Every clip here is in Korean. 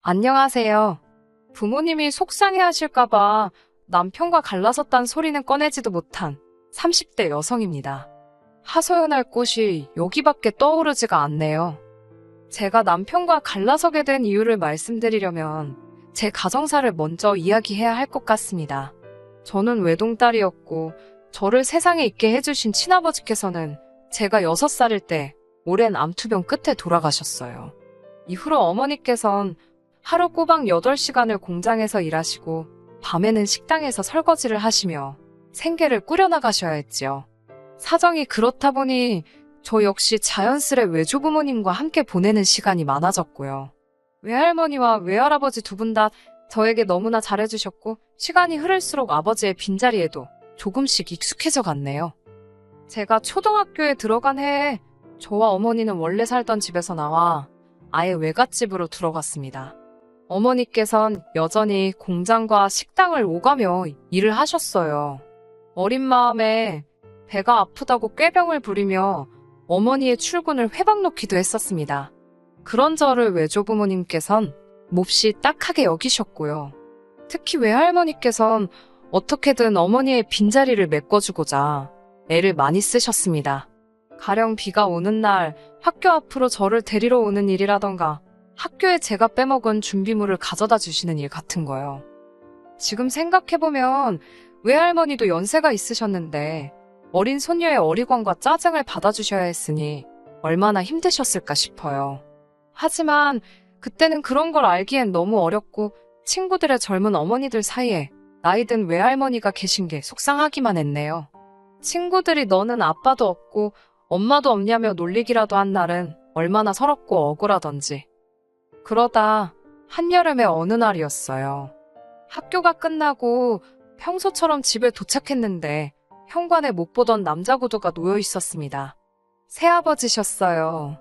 안녕하세요. 부모님이 속상해하실까봐 남편과 갈라섰단 소리는 꺼내지도 못한 30대 여성입니다. 하소연할 곳이 여기밖에 떠오르지가 않네요. 제가 남편과 갈라서게 된 이유를 말씀드리려면 제 가정사를 먼저 이야기해야 할 것 같습니다. 저는 외동딸이었고 저를 세상에 있게 해주신 친아버지께서는 제가 6살일 때 오랜 암투병 끝에 돌아가셨어요. 이후로 어머니께선 하루 꼬박 8시간을 공장에서 일하시고 밤에는 식당에서 설거지를 하시며 생계를 꾸려나가셔야 했지요. 사정이 그렇다 보니 저 역시 자연스레 외조부모님과 함께 보내는 시간이 많아졌고요. 외할머니와 외할아버지 두 분 다 저에게 너무나 잘해주셨고 시간이 흐를수록 아버지의 빈자리에도 조금씩 익숙해져 갔네요. 제가 초등학교에 들어간 해에 저와 어머니는 원래 살던 집에서 나와 아예 외갓집으로 들어갔습니다. 어머니께선 여전히 공장과 식당을 오가며 일을 하셨어요. 어린 마음에 배가 아프다고 꾀병을 부리며 어머니의 출근을 회박놓기도 했었습니다. 그런 저를 외조부모님께선 몹시 딱하게 여기셨고요. 특히 외할머니께선 어떻게든 어머니의 빈자리를 메꿔주고자 애를 많이 쓰셨습니다. 가령 비가 오는 날 학교 앞으로 저를 데리러 오는 일이라던가 학교에 제가 빼먹은 준비물을 가져다 주시는 일 같은 거요. 지금 생각해보면 외할머니도 연세가 있으셨는데 어린 손녀의 어리광과 짜증을 받아주셔야 했으니 얼마나 힘드셨을까 싶어요. 하지만 그때는 그런 걸 알기엔 너무 어렸고 친구들의 젊은 어머니들 사이에 나이든 외할머니가 계신 게 속상하기만 했네요. 친구들이 너는 아빠도 없고 엄마도 없냐며 놀리기라도 한 날은 얼마나 서럽고 억울하던지. 그러다 한여름의 어느 날이었어요. 학교가 끝나고 평소처럼 집에 도착했는데 현관에 못 보던 남자 구두가 놓여 있었습니다. 새아버지셨어요.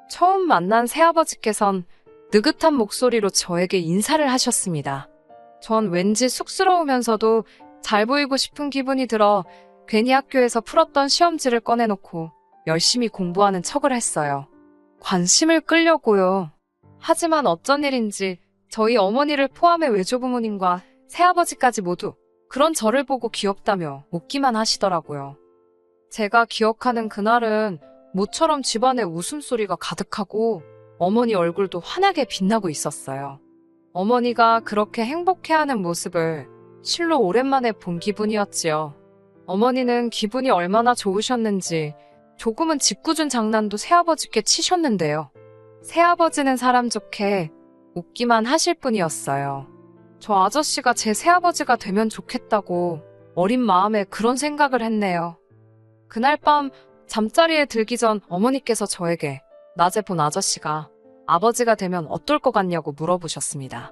처음 만난 새아버지께선 느긋한 목소리로 저에게 인사를 하셨습니다. 전 왠지 쑥스러우면서도 잘 보이고 싶은 기분이 들어 괜히 학교에서 풀었던 시험지를 꺼내놓고 열심히 공부하는 척을 했어요. 관심을 끌려고요. 하지만 어쩐 일인지 저희 어머니를 포함해 외조부모님과 새아버지까지 모두 그런 저를 보고 귀엽다며 웃기만 하시더라고요. 제가 기억하는 그날은 모처럼 집안에 웃음소리가 가득하고 어머니 얼굴도 환하게 빛나고 있었어요. 어머니가 그렇게 행복해하는 모습을 실로 오랜만에 본 기분이었지요. 어머니는 기분이 얼마나 좋으셨는지 조금은 짓궂은 장난도 새아버지께 치셨는데요. 새아버지는 사람 좋게 웃기만 하실 뿐이었어요. 저 아저씨가 제 새아버지가 되면 좋겠다고 어린 마음에 그런 생각을 했네요. 그날 밤 잠자리에 들기 전 어머니께서 저에게 낮에 본 아저씨가 아버지가 되면 어떨 것 같냐고 물어보셨습니다.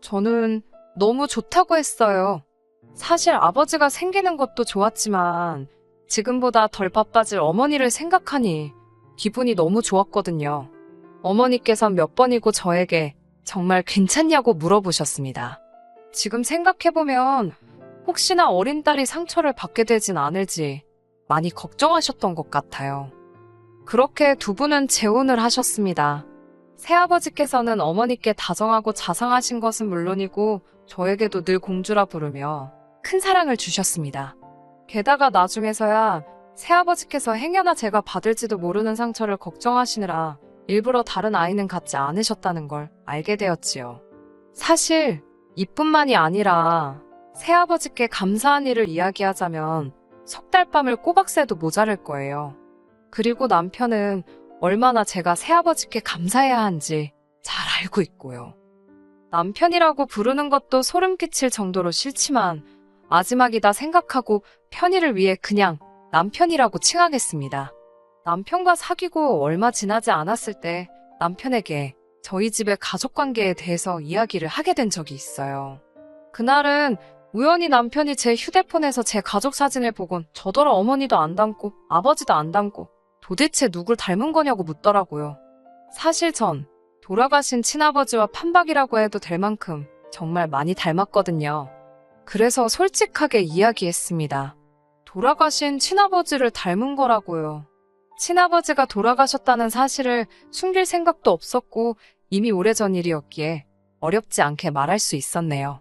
저는 너무 좋다고 했어요. 사실 아버지가 생기는 것도 좋았지만 지금보다 덜 바빠질 어머니를 생각하니 기분이 너무 좋았거든요. 어머니께선 몇 번이고 저에게 정말 괜찮냐고 물어보셨습니다. 지금 생각해보면 혹시나 어린 딸이 상처를 받게 되진 않을지 많이 걱정하셨던 것 같아요. 그렇게 두 분은 재혼을 하셨습니다. 새아버지께서는 어머니께 다정하고 자상하신 것은 물론이고 저에게도 늘 공주라 부르며 큰 사랑을 주셨습니다. 게다가 나중에서야 새아버지께서 행여나 제가 받을지도 모르는 상처를 걱정하시느라 일부러 다른 아이는 갖지 않으셨다는 걸 알게 되었지요. 사실 이뿐만이 아니라 새아버지께 감사한 일을 이야기하자면 석 달 밤을 꼬박 새도 모자랄 거예요. 그리고 남편은 얼마나 제가 새아버지께 감사해야 한지 잘 알고 있고요. 남편이라고 부르는 것도 소름 끼칠 정도로 싫지만 마지막이다 생각하고 편의를 위해 그냥 남편이라고 칭하겠습니다. 남편과 사귀고 얼마 지나지 않았을 때 남편에게 저희 집의 가족관계에 대해서 이야기를 하게 된 적이 있어요. 그날은 우연히 남편이 제 휴대폰에서 제 가족 사진을 보곤 저더러 어머니도 안 닮고 아버지도 안 닮고 도대체 누굴 닮은 거냐고 묻더라고요. 사실 전 돌아가신 친아버지와 판박이라고 해도 될 만큼 정말 많이 닮았거든요. 그래서 솔직하게 이야기했습니다. 돌아가신 친아버지를 닮은 거라고요. 친아버지가 돌아가셨다는 사실을 숨길 생각도 없었고 이미 오래전 일이었기에 어렵지 않게 말할 수 있었네요.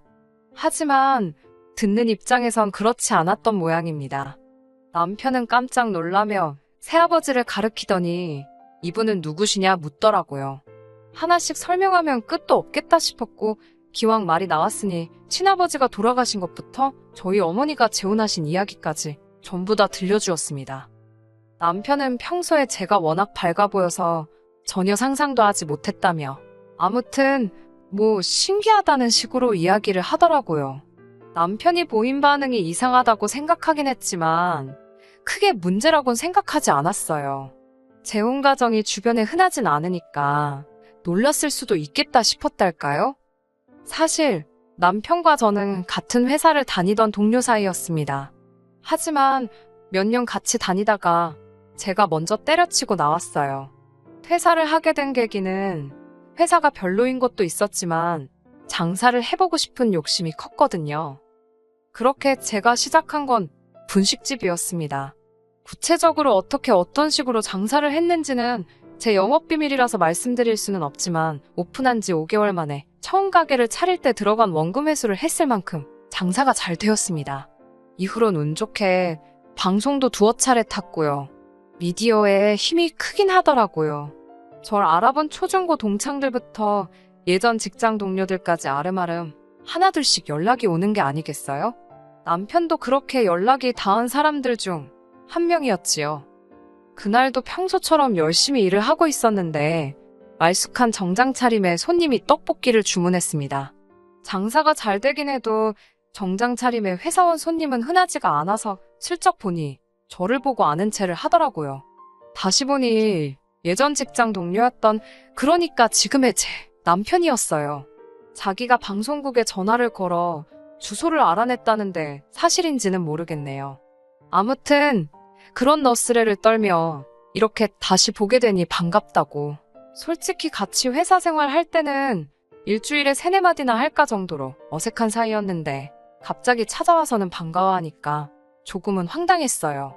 하지만 듣는 입장에선 그렇지 않았던 모양입니다. 남편은 깜짝 놀라며 새아버지를 가리키더니 이분은 누구시냐 묻더라고요. 하나씩 설명하면 끝도 없겠다 싶었고 기왕 말이 나왔으니 친아버지가 돌아가신 것부터 저희 어머니가 재혼하신 이야기까지 전부 다 들려주었습니다. 남편은 평소에 제가 워낙 밝아 보여서 전혀 상상도 하지 못했다며 아무튼 뭐 신기하다는 식으로 이야기를 하더라고요. 남편이 보인 반응이 이상하다고 생각하긴 했지만 크게 문제라고는 생각하지 않았어요. 재혼 가정이 주변에 흔하진 않으니까 놀랐을 수도 있겠다 싶었달까요? 사실 남편과 저는 같은 회사를 다니던 동료 사이였습니다. 하지만 몇 년 같이 다니다가 제가 먼저 때려치고 나왔어요. 퇴사를 하게 된 계기는 회사가 별로인 것도 있었지만 장사를 해보고 싶은 욕심이 컸거든요. 그렇게 제가 시작한 건 분식집이었습니다. 구체적으로 어떻게 어떤 식으로 장사를 했는지는 제 영업비밀이라서 말씀드릴 수는 없지만 오픈한 지 5개월 만에 처음 가게를 차릴 때 들어간 원금 회수를 했을 만큼 장사가 잘 되었습니다. 이후론 운 좋게 방송도 두어 차례 탔고요. 미디어에 힘이 크긴 하더라고요. 절 알아본 초중고 동창들부터 예전 직장 동료들까지 아름아름 하나둘씩 연락이 오는 게 아니겠어요? 남편도 그렇게 연락이 닿은 사람들 중 한 명이었지요. 그날도 평소처럼 열심히 일을 하고 있었는데 말쑥한 정장 차림에 손님이 떡볶이를 주문했습니다. 장사가 잘 되긴 해도 정장 차림에 회사원 손님은 흔하지가 않아서 슬쩍 보니 저를 보고 아는 체를 하더라고요. 다시 보니 예전 직장 동료였던 그러니까 지금의 제 남편이었어요. 자기가 방송국에 전화를 걸어 주소를 알아냈다는데 사실인지는 모르겠네요. 아무튼 그런 너스레를 떨며 이렇게 다시 보게 되니 반갑다고. 솔직히 같이 회사 생활할 때는 일주일에 3-4마디나 할까 정도로 어색한 사이였는데 갑자기 찾아와서는 반가워하니까 조금은 황당했어요.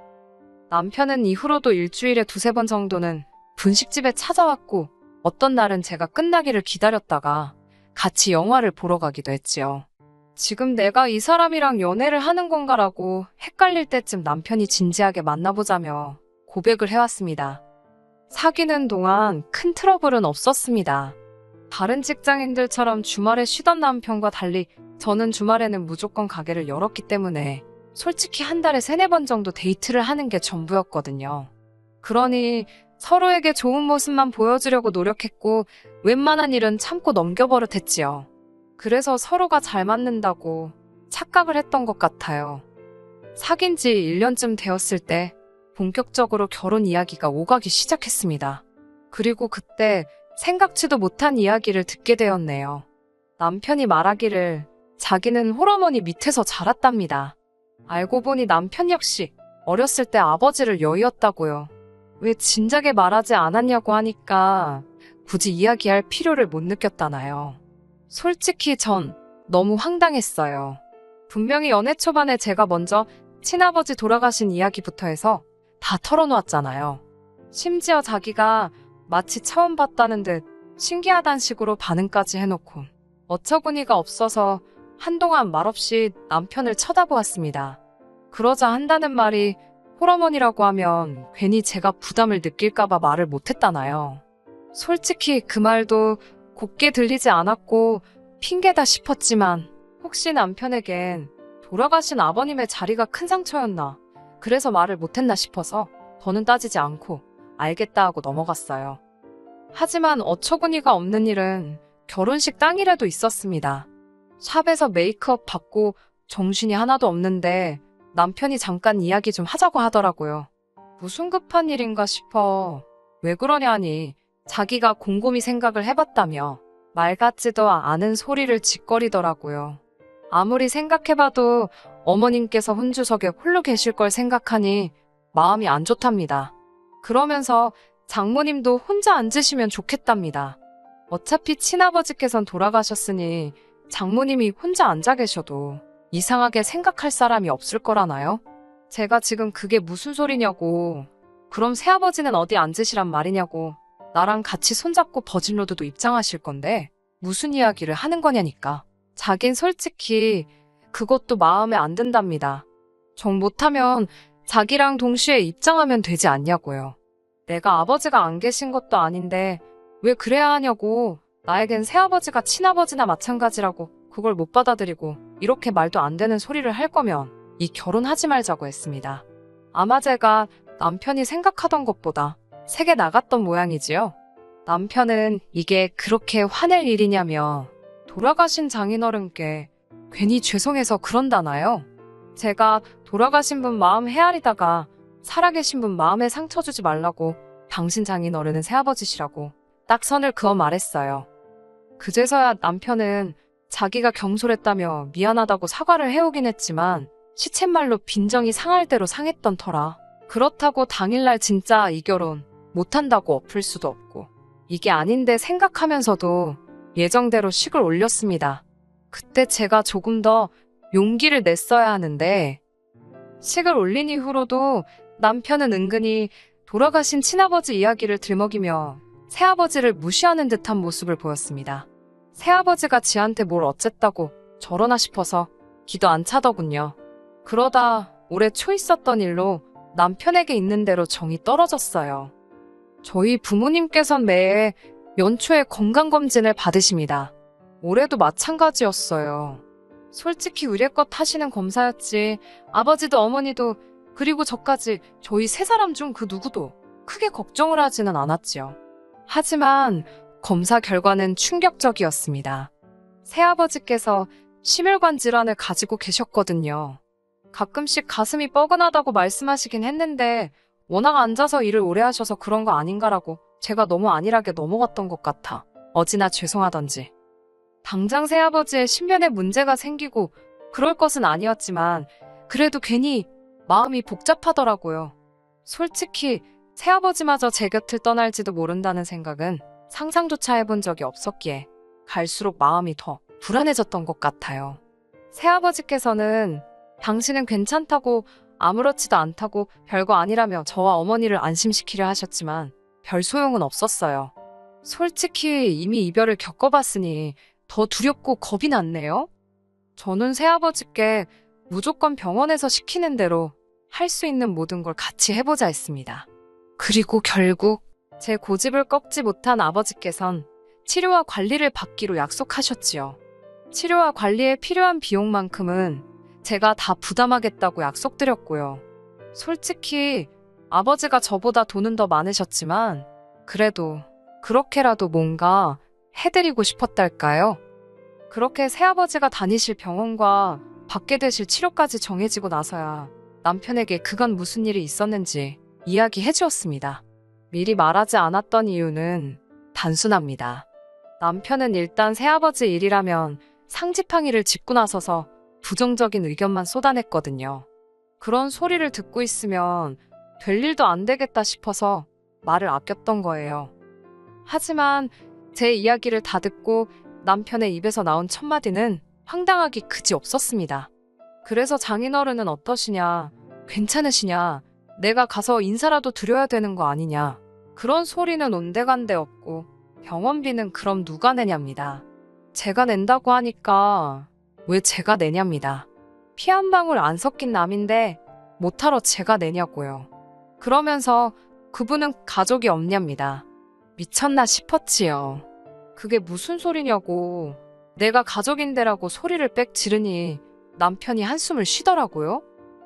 남편은 이후로도 일주일에 2-3번 정도는 분식집에 찾아왔고 어떤 날은 제가 끝나기를 기다렸다가 같이 영화를 보러 가기도 했지요. 지금 내가 이 사람이랑 연애를 하는 건가라고 헷갈릴 때쯤 남편이 진지하게 만나보자며 고백을 해왔습니다. 사귀는 동안 큰 트러블은 없었습니다. 다른 직장인들처럼 주말에 쉬던 남편과 달리 저는 주말에는 무조건 가게를 열었기 때문에 솔직히 한 달에 3-4번 정도 데이트를 하는 게 전부였거든요. 그러니 서로에게 좋은 모습만 보여주려고 노력했고 웬만한 일은 참고 넘겨버릇했지요. 그래서 서로가 잘 맞는다고 착각을 했던 것 같아요. 사귄 지 1년쯤 되었을 때 본격적으로 결혼 이야기가 오가기 시작했습니다. 그리고 그때 생각지도 못한 이야기를 듣게 되었네요. 남편이 말하기를 자기는 홀어머니 밑에서 자랐답니다. 알고 보니 남편 역시 어렸을 때 아버지를 여의었다고요. 왜 진작에 말하지 않았냐고 하니까 굳이 이야기할 필요를 못 느꼈다나요. 솔직히 전 너무 황당했어요. 분명히 연애 초반에 제가 먼저 친아버지 돌아가신 이야기부터 해서 다 털어놓았잖아요. 심지어 자기가 마치 처음 봤다는 듯 신기하단 식으로 반응까지 해놓고 어처구니가 없어서 한동안 말없이 남편을 쳐다보았습니다. 그러자 한다는 말이 홀어머니라고 하면 괜히 제가 부담을 느낄까봐 말을 못했다나요. 솔직히 그 말도 곱게 들리지 않았고 핑계다 싶었지만 혹시 남편에겐 돌아가신 아버님의 자리가 큰 상처였나 그래서 말을 못했나 싶어서 더는 따지지 않고 알겠다 하고 넘어갔어요. 하지만 어처구니가 없는 일은 결혼식 당일에도 있었습니다. 샵에서 메이크업 받고 정신이 하나도 없는데 남편이 잠깐 이야기 좀 하자고 하더라고요. 무슨 급한 일인가 싶어. 왜 그러냐니 자기가 곰곰이 생각을 해봤다며 말 같지도 않은 소리를 짓거리더라고요. 아무리 생각해봐도 어머님께서 혼주석에 홀로 계실 걸 생각하니 마음이 안 좋답니다. 그러면서 장모님도 혼자 앉으시면 좋겠답니다. 어차피 친아버지께선 돌아가셨으니 장모님이 혼자 앉아 계셔도 이상하게 생각할 사람이 없을 거라나요? 제가 지금 그게 무슨 소리냐고. 그럼 새아버지는 어디 앉으시란 말이냐고. 나랑 같이 손잡고 버진로드도 입장하실 건데 무슨 이야기를 하는 거냐니까. 자긴 솔직히 그것도 마음에 안 든답니다. 정 못하면 자기랑 동시에 입장하면 되지 않냐고요. 내가 아버지가 안 계신 것도 아닌데 왜 그래야 하냐고. 나에겐 새아버지가 친아버지나 마찬가지라고 그걸 못 받아들이고 이렇게 말도 안 되는 소리를 할 거면 이 결혼하지 말자고 했습니다. 아마 제가 남편이 생각하던 것보다 세게 나갔던 모양이지요. 남편은 이게 그렇게 화낼 일이냐며 돌아가신 장인어른께 괜히 죄송해서 그런다나요? 제가 돌아가신 분 마음 헤아리다가 살아계신 분 마음에 상처 주지 말라고 당신 장인어른은 새아버지시라고 딱 선을 그어 말했어요. 그제서야 남편은 자기가 경솔했다며 미안하다고 사과를 해오긴 했지만 시쳇말로 빈정이 상할 대로 상했던 터라 그렇다고 당일날 진짜 이 결혼 못한다고 엎을 수도 없고 이게 아닌데 생각하면서도 예정대로 식을 올렸습니다. 그때 제가 조금 더 용기를 냈어야 하는데 식을 올린 이후로도 남편은 은근히 돌아가신 친아버지 이야기를 들먹이며 새아버지를 무시하는 듯한 모습을 보였습니다. 새아버지가 지한테 뭘 어쨌다고 저러나 싶어서 기도 안 차더군요. 그러다 올해 초 있었던 일로 남편에게 있는 대로 정이 떨어졌어요. 저희 부모님께선 매해 연초에 건강검진을 받으십니다. 올해도 마찬가지였어요. 솔직히 의례껏 하시는 검사였지 아버지도 어머니도 그리고 저까지 저희 세 사람 중 그 누구도 크게 걱정을 하지는 않았지요. 하지만 검사 결과는 충격적이었습니다. 새아버지께서 심혈관 질환을 가지고 계셨거든요. 가끔씩 가슴이 뻐근하다고 말씀하시긴 했는데 워낙 앉아서 일을 오래 하셔서 그런 거 아닌가라고 제가 너무 안일하게 넘어갔던 것 같아 어찌나 죄송하던지. 당장 새아버지의 신변에 문제가 생기고 그럴 것은 아니었지만 그래도 괜히 마음이 복잡하더라고요. 솔직히 새아버지마저 제 곁을 떠날지도 모른다는 생각은 상상조차 해본 적이 없었기에 갈수록 마음이 더 불안해졌던 것 같아요. 새아버지께서는 당신은 괜찮다고 아무렇지도 않다고 별거 아니라며 저와 어머니를 안심시키려 하셨지만 별 소용은 없었어요. 솔직히 이미 이별을 겪어봤으니 더 두렵고 겁이 났네요. 저는 새아버지께 무조건 병원에서 시키는 대로 할 수 있는 모든 걸 같이 해보자 했습니다. 그리고 결국 제 고집을 꺾지 못한 아버지께선 치료와 관리를 받기로 약속하셨지요. 치료와 관리에 필요한 비용만큼은 제가 다 부담하겠다고 약속드렸고요. 솔직히 아버지가 저보다 돈은 더 많으셨지만 그래도 그렇게라도 뭔가 해드리고 싶었달까요? 그렇게 새아버지가 다니실 병원과 받게 되실 치료까지 정해지고 나서야 남편에게 그간 무슨 일이 있었는지 이야기해 주었습니다. 미리 말하지 않았던 이유는 단순합니다. 남편은 일단 새아버지 일이라면 상지팡이를 짚고 나서서 부정적인 의견만 쏟아냈거든요. 그런 소리를 듣고 있으면 될 일도 안 되겠다 싶어서 말을 아꼈던 거예요. 하지만 제 이야기를 다 듣고 남편의 입에서 나온 첫마디는 황당하기 그지 없었습니다. 그래서 장인어른은 어떠시냐? 괜찮으시냐? 내가 가서 인사라도 드려야 되는 거 아니냐? 그런 소리는 온데간데 없고 병원비는 그럼 누가 내냐입니다. 제가 낸다고 하니까 왜 제가 내냐입니다. 피 한 방울 안 섞인 남인데 못하러 제가 내냐고요. 그러면서 그분은 가족이 없냐입니다. 미쳤나 싶었지요. 그게 무슨 소리냐고. 내가 가족인데라고 소리를 빽 지르니 남편이 한숨을 쉬더라고요.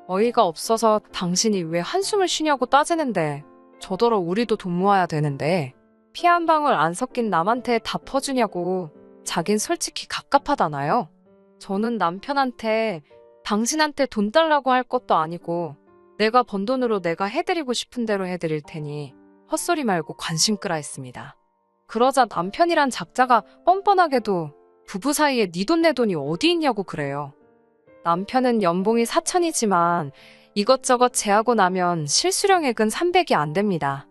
어이가 없어서 당신이 왜 한숨을 쉬냐고 따지는데 저더러 우리도 돈 모아야 되는데 피 한 방울 안 섞인 남한테 다 퍼주냐고. 자긴 솔직히 갑갑하다나요? 저는 남편한테 당신한테 돈 달라고 할 것도 아니고 내가 번 돈으로 내가 해드리고 싶은 대로 해드릴 테니 헛소리 말고 관심 끄라 했습니다. 그러자 남편이란 작자가 뻔뻔하게도 부부 사이에 네 돈 내 돈이 어디 있냐고 그래요. 남편은 연봉이 4천이지만 이것저것 제하고 나면 실수령액은 300이 안 됩니다.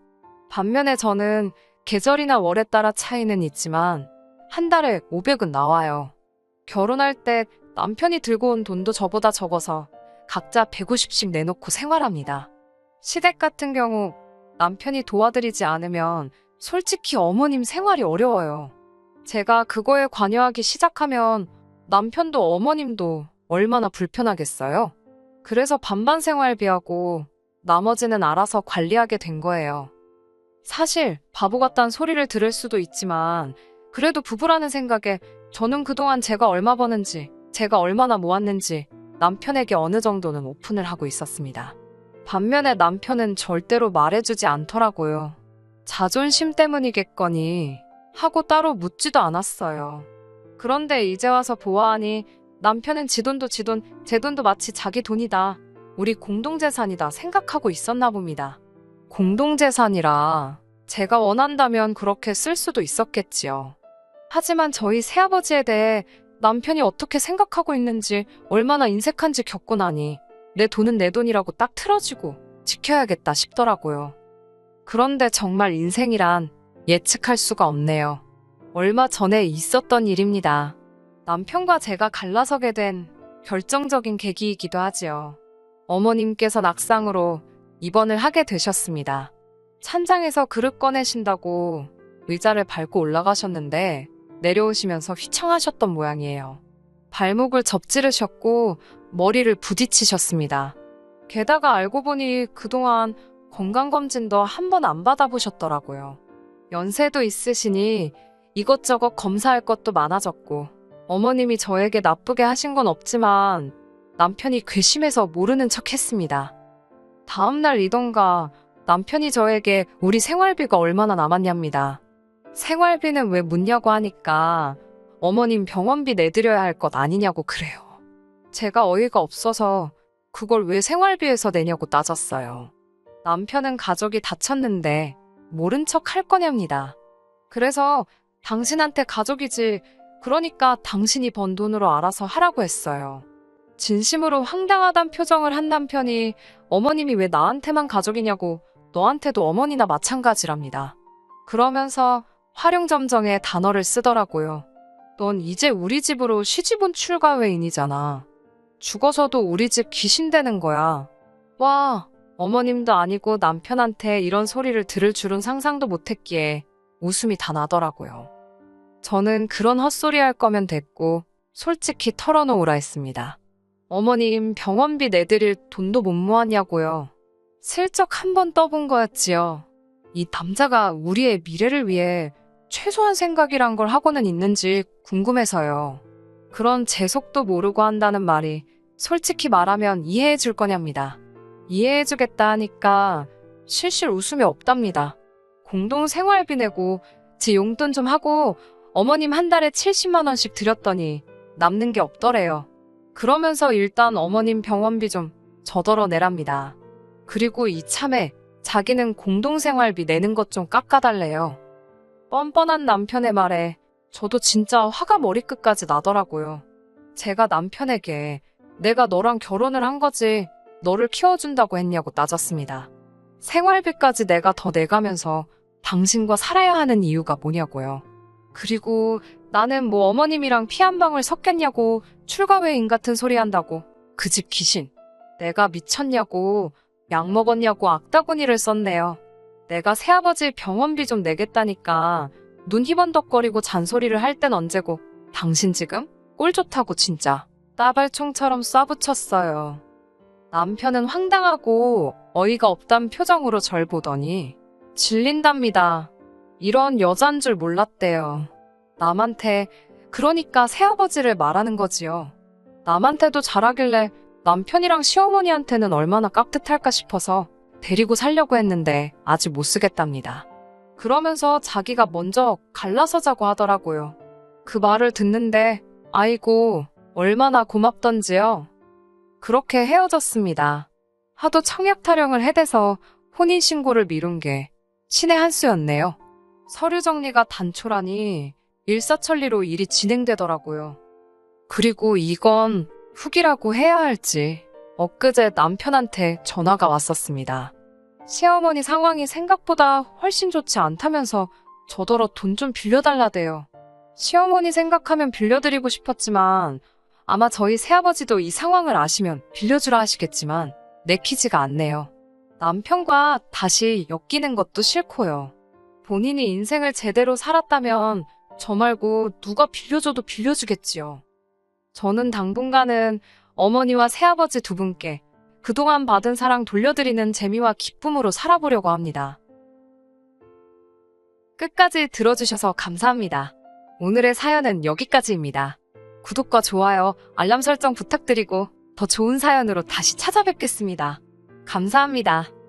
반면에 저는 계절이나 월에 따라 차이는 있지만 한 달에 500은 나와요. 결혼할 때 남편이 들고 온 돈도 저보다 적어서 각자 150씩 내놓고 생활합니다. 시댁 같은 경우 남편이 도와드리지 않으면 솔직히 어머님 생활이 어려워요. 제가 그거에 관여하기 시작하면 남편도 어머님도 얼마나 불편하겠어요? 그래서 반반 생활비하고 나머지는 알아서 관리하게 된 거예요. 사실 바보 같다는 소리를 들을 수도 있지만 그래도 부부라는 생각에 저는 그동안 제가 얼마 버는지, 제가 얼마나 모았는지 남편에게 어느 정도는 오픈을 하고 있었습니다. 반면에 남편은 절대로 말해주지 않더라고요. 자존심 때문이겠거니 하고 따로 묻지도 않았어요. 그런데 이제 와서 보아하니 남편은 지 돈도 지 돈, 제 돈도 마치 자기 돈이다. 우리 공동재산이다 생각하고 있었나 봅니다. 공동재산이라 제가 원한다면 그렇게 쓸 수도 있었겠지요. 하지만 저희 새아버지에 대해 남편이 어떻게 생각하고 있는지 얼마나 인색한지 겪고 나니 내 돈은 내 돈이라고 딱 틀어지고 지켜야겠다 싶더라고요. 그런데 정말 인생이란 예측할 수가 없네요. 얼마 전에 있었던 일입니다. 남편과 제가 갈라서게 된 결정적인 계기이기도 하지요. 어머님께서 낙상으로 입원을 하게 되셨습니다. 찬장에서 그릇 꺼내신다고 의자를 밟고 올라가셨는데 내려오시면서 휘청하셨던 모양이에요. 발목을 접지르셨고 머리를 부딪히셨습니다. 게다가 알고 보니 그동안 건강검진도 한 번 안 받아보셨더라고요. 연세도 있으시니 이것저것 검사할 것도 많아졌고 어머님이 저에게 나쁘게 하신 건 없지만 남편이 괘씸해서 모르는 척 했습니다. 다음날 이던가 남편이 저에게 우리 생활비가 얼마나 남았냐입니다. 생활비는 왜 묻냐고 하니까 어머님 병원비 내드려야 할 것 아니냐고 그래요. 제가 어이가 없어서 그걸 왜 생활비에서 내냐고 따졌어요. 남편은 가족이 다쳤는데 모른 척 할 거냐입니다. 그래서 당신한테 가족이지, 그러니까 당신이 번 돈으로 알아서 하라고 했어요. 진심으로 황당하단 표정을 한 남편이 어머님이 왜 나한테만 가족이냐고, 너한테도 어머니나 마찬가지랍니다. 그러면서 활용점정의 단어를 쓰더라고요. 넌 이제 우리 집으로 시집온 출가회인이잖아. 죽어서도 우리 집 귀신 되는 거야. 와, 어머님도 아니고 남편한테 이런 소리를 들을 줄은 상상도 못했기에 웃음이 다 나더라고요. 저는 그런 헛소리 할 거면 됐고 솔직히 털어놓으라 했습니다. 어머님 병원비 내드릴 돈도 못 모았냐고요. 슬쩍 한번 떠본 거였지요. 이 남자가 우리의 미래를 위해 최소한 생각이란 걸 하고는 있는지 궁금해서요. 그런 제 속도 모르고 한다는 말이 솔직히 말하면 이해해 줄 거냐입니다. 이해해 주겠다 하니까 실실 웃음이 없답니다. 공동 생활비 내고 제 용돈 좀 하고 어머님 한 달에 70만 원씩 드렸더니 남는 게 없더래요. 그러면서 일단 어머님 병원비 좀 저더러 내랍니다. 그리고 이참에 자기는 공동생활비 내는 것 좀 깎아달래요. 뻔뻔한 남편의 말에 저도 진짜 화가 머리끝까지 나더라고요. 제가 남편에게 내가 너랑 결혼을 한 거지 너를 키워준다고 했냐고 따졌습니다. 생활비까지 내가 더 내가면서 당신과 살아야 하는 이유가 뭐냐고요. 그리고 나는 뭐 어머님이랑 피 한 방울 섞였냐고 출가회인 같은 소리 한다고. 그 집 귀신. 내가 미쳤냐고, 약 먹었냐고 악다구니를 썼네요. 내가 새아버지 병원비 좀 내겠다니까 눈 희번덕거리고 잔소리를 할 땐 언제고, 당신 지금 꼴 좋다고 진짜 따발총처럼 쏴붙였어요. 남편은 황당하고 어이가 없단 표정으로 절 보더니 질린답니다. 이런 여잔 줄 몰랐대요. 남한테, 그러니까 새아버지를 말하는 거지요. 남한테도 잘하길래 남편이랑 시어머니한테는 얼마나 깍듯할까 싶어서 데리고 살려고 했는데 아직 못 쓰겠답니다. 그러면서 자기가 먼저 갈라서 자고 하더라고요. 그 말을 듣는데 아이고 얼마나 고맙던지요. 그렇게 헤어졌습니다. 하도 청약 타령을 해대서 혼인신고를 미룬 게 신의 한 수였네요. 서류 정리가 단촐하니 일사천리로 일이 진행되더라고요. 그리고 이건 후기라고 해야 할지 엊그제 남편한테 전화가 왔었습니다. 시어머니 상황이 생각보다 훨씬 좋지 않다면서 저더러 돈 좀 빌려달라대요. 시어머니 생각하면 빌려드리고 싶었지만 아마 저희 새아버지도 이 상황을 아시면 빌려주라 하시겠지만 내키지가 않네요. 남편과 다시 엮이는 것도 싫고요. 본인이 인생을 제대로 살았다면 저 말고 누가 빌려줘도 빌려주겠지요. 저는 당분간은 어머니와 새아버지 두 분께 그동안 받은 사랑 돌려드리는 재미와 기쁨으로 살아보려고 합니다. 끝까지 들어주셔서 감사합니다. 오늘의 사연은 여기까지입니다. 구독과 좋아요, 알람 설정 부탁드리고 더 좋은 사연으로 다시 찾아뵙겠습니다. 감사합니다.